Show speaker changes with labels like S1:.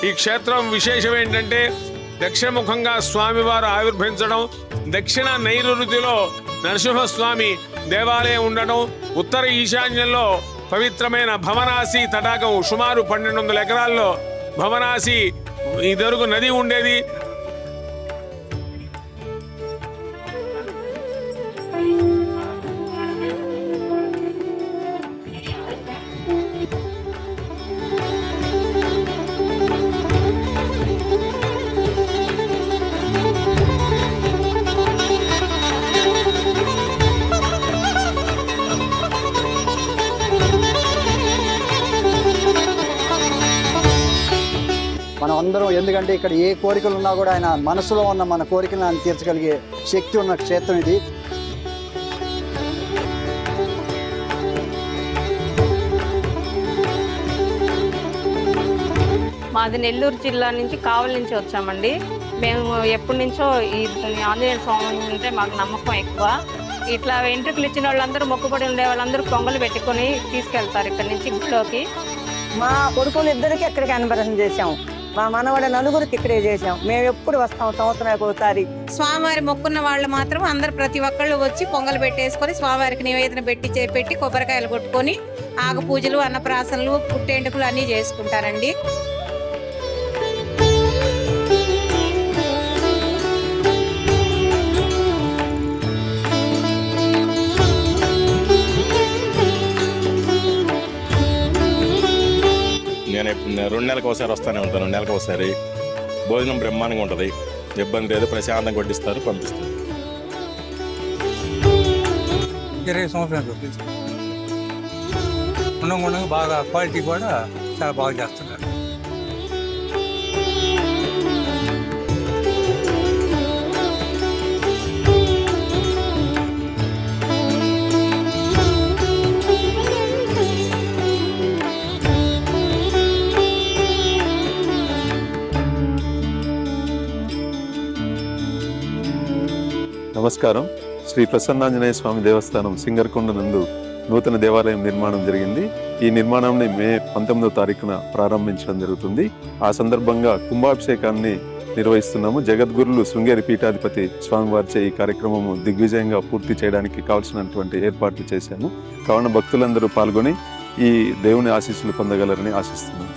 S1: ఈ క్షేత్రం విశేషం ఏంటంటే దక్షిణముఖంగా స్వామివారు ఆవిర్భవించడం, దక్షిణ నైరుతిలో నరసింహస్వామి దేవాలయం ఉండడం, ఉత్తర ఈశాన్యంలో పవిత్రమైన భవనాసి తటాకం సుమారు 1200 ఎకరాల్లో భవనాసి ఇదివరకు నది ఉండేది.
S2: మనం అందరం, ఎందుకంటే ఇక్కడ ఏ కోరికలు ఉన్నా కూడా ఆయన మనసులో ఉన్న మన కోరికలను ఆయన తీర్చగలిగే శక్తి ఉన్న క్షేత్రం ఇది.
S3: మాది నెల్లూరు జిల్లా నుంచి, కావలి నుంచి వచ్చామండి. మేము ఎప్పటి నుంచో ఈ ఆంజనేయ స్వామి అంటే మాకు నమ్మకం ఎక్కువ. ఇట్లా వెంట్రుకలు ఇచ్చిన వాళ్ళందరూ, మొక్కుబడి ఉండే వాళ్ళందరూ పొంగలు పెట్టుకొని తీసుకెళ్తారు ఇక్కడ నుంచి గుడిలోకి.
S4: మా కొడుకులు ఇద్దరికి ఇక్కడికి అన్నప్రదర్శన చేశాం, మా మనవాడ నలుగురికి ఇక్కడే చేశాం. మేము ఎప్పుడు వస్తాం సంవత్సరానికి ఒకసారి.
S5: స్వామివారి మొక్కున్న వాళ్ళు మాత్రం అందరు ప్రతి ఒక్కళ్ళు వచ్చి పొంగలు పెట్టేసుకొని స్వామివారికి నివేదన పెట్టి కొబ్బరికాయలు కొట్టుకొని ఆకు పూజలు, అన్నప్రాసనలు, పుట్టేంటుకలు అన్నీ చేసుకుంటారండి.
S6: నేను 2 నెలలకు ఒకసారి వస్తూనే ఉంటాను. 2 నెలలకు ఒకసారి భోజనం బ్రహ్మాండంగా ఉంటుంది, ఇబ్బంది లేదు, ప్రశాంతంగా వడ్డిస్తారు, పంపిస్తారు.
S7: 20 సంవత్సరాలు ఉండగా బాగా క్వాలిటీ కూడా చాలా బాగా చేస్తున్నారు.
S8: నమస్కారం. శ్రీ ప్రసన్నాంజనేయ స్వామి దేవస్థానం సింగరకొండ నందు నూతన దేవాలయం నిర్మాణం జరిగింది. ఈ నిర్మాణాన్ని మే 19వ తారీఖున ప్రారంభించడం జరుగుతుంది. ఆ సందర్భంగా కుంభాభిషేకాన్ని నిర్వహిస్తున్నాము. జగద్గురులు శృంగేరి పీఠాధిపతి స్వామివారిచే ఈ కార్యక్రమము దిగ్విజయంగా పూర్తి చేయడానికి కావాల్సినటువంటి ఏర్పాట్లు చేశాము. కావున భక్తులందరూ పాల్గొని ఈ దేవుని ఆశీస్సులు పొందగలరని ఆశిస్తున్నాము.